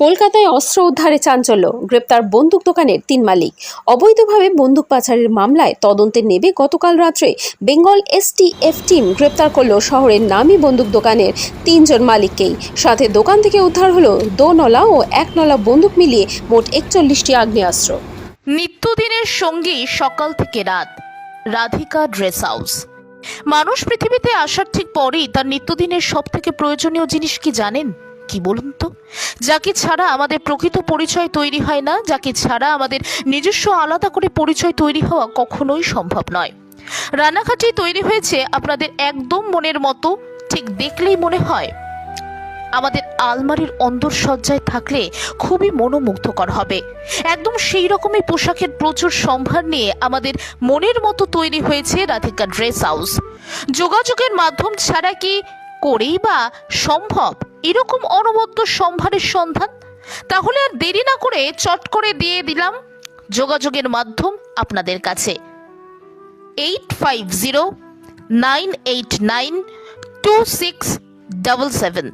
কলকাতায় অস্ত্র উদ্ধারে চাঞ্চল্য, গ্রেপ্তার বন্দুক দোকানের 3 মালিক। অবৈধভাবে বন্দুক পাচারের মামলায় তদন্তে নেবে গতকাল রাত্রে বেঙ্গল এসটিএফ টিম গ্রেপ্তার করলো শহরের নামী বন্দুক দোকানের 3 জন মালিককেই। সাথে দোকান থেকে উদ্ধার হলো 2 নলা ও 1 নলা বন্দুক মিলিয়ে মোট 41টি আগ্নেয়াস্ত্র। নিত্যদিনের সঙ্গী সকাল থেকে রাত, রাধিকা ড্রেস হাউস। মানুষ পৃথিবীতে আসার ঠিক পরেই তার নিত্যদিনের সব থেকে প্রয়োজনীয় জিনিস কি জানেন? কি বলুন তো? যাকে ছাড়া আমাদের প্রকৃত পরিচয় তৈরি হয় না, যাকে ছাড়া আমাদের নিজস্ব আলাদা করে পরিচয় তৈরি হওয়া কখনোই সম্ভব নয়। রানাঘাটে তৈরি হয়েছে আপনাদের একদম মনের মতো, ঠিক দেখলেই মনে হয় আমাদের আলমারির অন্দরসজ্জায় থাকলে খুবই মনোমুগ্ধকর হবে। একদম সেই রকমই পোশাকের প্রচুর সম্ভার নিয়ে আমাদের মনের মতো তৈরি হয়েছে রাধিকা ড্রেস হাউস। যোগাযোগের মাধ্যম ছাড়া কি করেই বা সম্ভব এরকম অনবদ্য সম্ভারের সন্ধান? তাহলে আর দেরি না করে চট করে দিয়ে দিলাম যোগাযোগের মাধ্যম আপনাদের কাছে 8509892677।